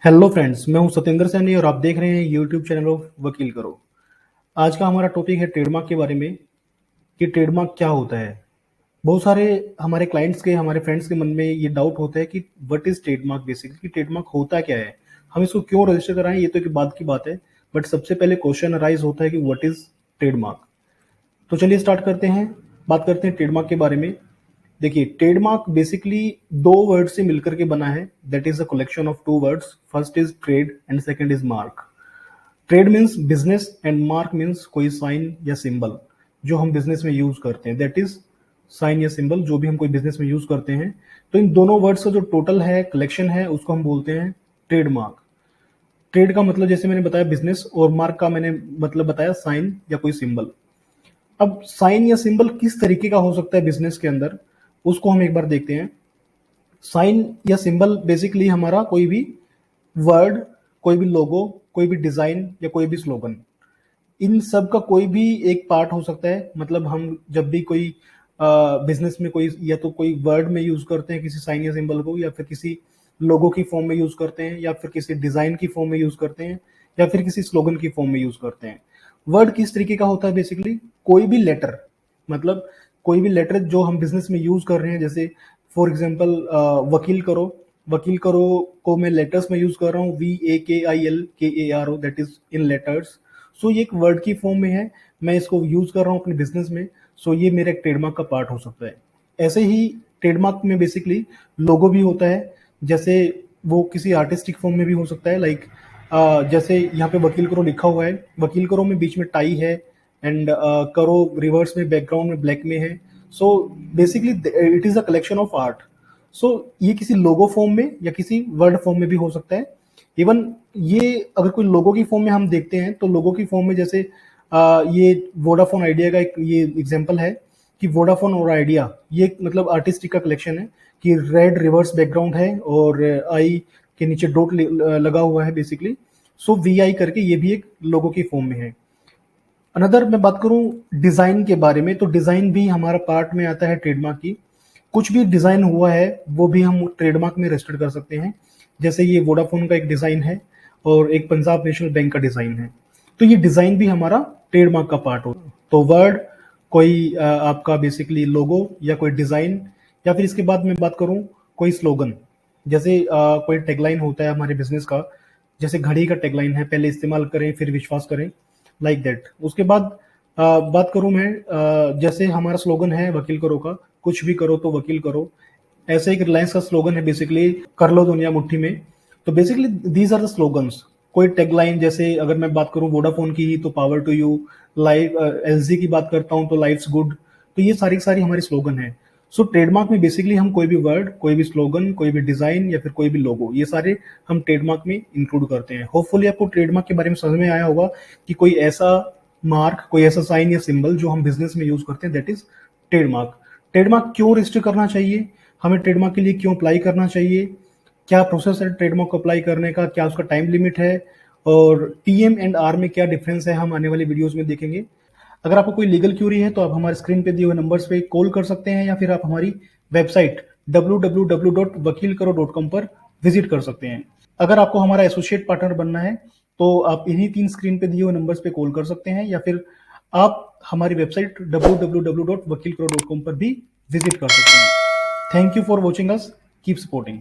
Hello friends, मैं हूं सत्येंद्र सैनी और आप देख रहे हैं यूट्यूब चैनल ऑफ वकील करो। आज का हमारा टॉपिक है ट्रेडमार्क के बारे में कि ट्रेडमार्क क्या होता है। बहुत सारे हमारे क्लाइंट्स के, हमारे फ्रेंड्स के मन में ये डाउट होता है कि व्हाट इज ट्रेडमार्क, बेसिकली कि ट्रेडमार्क होता क्या है, हम इसको क्यों रजिस्टर कराएं। ये तो एक बात की बात है, बट सबसे पहले क्वेश्चन अराइज होता है कि व्हाट इज ट्रेडमार्क। तो चलिए स्टार्ट करते हैं, बात करते हैं ट्रेडमार्क के बारे में। देखिए, ट्रेडमार्क बेसिकली दो वर्ड से मिलकर के बना है, that is a collection of two words. First is trade and second is mark. Trade means business and mark means कोई साइन या सिंबल जो हम बिजनेस में यूज करते हैं, दैट इज साइन या सिंबल जो भी हम कोई बिजनेस में यूज करते हैं। तो इन दोनों वर्ड्स का जो टोटल है, कलेक्शन है, उसको हम बोलते हैं ट्रेडमार्क। ट्रेड का मतलब जैसे मैंने बताया बिजनेस, और मार्क का मैंने मतलब बताया साइन या कोई सिंबल। अब साइन या सिंबल किस तरीके का हो सकता है बिजनेस के अंदर, उसको हम एक बार देखते हैं। साइन या सिंबल बेसिकली हमारा कोई भी वर्ड, कोई भी लोगो, कोई भी डिजाइन या कोई भी स्लोगन, इन सब का कोई भी एक पार्ट हो सकता है। मतलब हम जब भी कोई बिजनेस में कोई या तो कोई वर्ड में यूज करते हैं किसी साइन या सिंबल को, या फिर किसी लोगो की फॉर्म में यूज करते हैं, या फिर किसी डिजाइन की फॉर्म में यूज करते हैं, या फिर किसी स्लोगन की फॉर्म में यूज करते हैं। वर्ड किस तरीके का होता है, बेसिकली कोई भी लेटर, मतलब कोई भी लेटर जो हम बिजनेस में यूज कर रहे हैं। जैसे फॉर एग्जाम्पल वकील करो, वकील करो को मैं लेटर्स में यूज कर रहा हूँ, VAKILKARO, that is in letters. So ये एक वर्ड की फॉर्म में है, मैं इसको यूज कर रहा हूँ अपने बिजनेस में। सो ये मेरे एक ट्रेडमार्क का पार्ट हो सकता है। ऐसे ही ट्रेडमार्क में बेसिकली लोगो भी होता है। जैसे वो किसी आर्टिस्टिक फॉर्म में भी हो सकता है, लाइक जैसे यहाँ पे वकील करो लिखा हुआ है, वकील करो में बीच में टाई है, एंड करो रिवर्स में बैकग्राउंड में ब्लैक में है। So basically it is a collection of art. So ये किसी लोगो फॉर्म में या किसी वर्ड फॉर्म में भी हो सकता है। इवन ये अगर कोई लोगो की फॉर्म में हम देखते हैं तो लोगो की फॉर्म में जैसे ये वोडाफोन आइडिया का एक ये एग्जांपल है कि वोडाफोन और आइडिया ये मतलब आर्टिस्टिक का कलेक्शन है कि रेड रिवर्स बैकग्राउंड है और आई के नीचे डॉट लगा हुआ है बेसिकली। सो VI करके ये भी एक लोगो की फॉर्म में है। अनदर मैं बात करूं डिजाइन के बारे में, तो डिजाइन भी हमारा पार्ट में आता है ट्रेडमार्क की। कुछ भी डिजाइन हुआ है वो भी हम ट्रेडमार्क में रजिस्टर कर सकते हैं। जैसे ये वोडाफोन का एक डिजाइन है और एक पंजाब नेशनल बैंक का डिजाइन है, तो ये डिजाइन भी हमारा ट्रेडमार्क का पार्ट हो। तो वर्ड, कोई आपका बेसिकली लोगो या कोई डिजाइन, या फिर इसके बाद मैं बात करूं कोई स्लोगन। जैसे कोई टैगलाइन होता है हमारे बिजनेस का, जैसे घड़ी का टैगलाइन है, पहले इस्तेमाल करें फिर विश्वास करें, लाइक दैट। उसके बाद बात करूं मैं, जैसे हमारा स्लोगन है वकील करो का, कुछ भी करो तो वकील करो। ऐसे एक रिलायंस का स्लोगन है बेसिकली, कर लो दुनिया मुट्ठी में। तो basically these are the slogans. कोई टैगलाइन, जैसे अगर मैं बात करूं वोडाफोन की ही तो power to you, live LG की बात करता हूं तो लाइफ्स गुड। तो ये सारी सारी हमारी स्लोगन है। सो ट्रेडमार्क में बेसिकली हम कोई भी वर्ड, कोई भी स्लोगन, कोई भी डिजाइन या फिर कोई भी लोगो, ये सारे हम ट्रेडमार्क में इंक्लूड करते हैं। होपफुली आपको ट्रेडमार्क के बारे में समझ में आया होगा कि कोई ऐसा मार्क, कोई ऐसा साइन या सिंबल जो हम बिजनेस में यूज करते हैं, दैट इज ट्रेडमार्क। ट्रेडमार्क क्यों रजिस्टर करना चाहिए, हमें ट्रेडमार्क के लिए क्यों अप्लाई करना चाहिए, क्या प्रोसेस है ट्रेडमार्क को अप्लाई करने का, क्या उसका टाइम लिमिट है, और TM एंड R में क्या डिफरेंस है, हम आने वाली वीडियोस में देखेंगे। अगर आपको कोई लीगल क्यूरी है तो आप हमारे स्क्रीन पे दिए हुए नंबर्स पे कॉल कर सकते हैं, या फिर आप हमारी वेबसाइट www.vakilkaro.com पर विजिट कर सकते हैं। अगर आपको हमारा एसोसिएट पार्टनर बनना है तो आप इन्हीं 3 स्क्रीन पे दिए हुए नंबर्स पे कॉल कर सकते हैं, या फिर आप हमारी वेबसाइट www.vakilkaro.com पर भी विजिट कर सकते हैं। Thank you for watching us, keep supporting.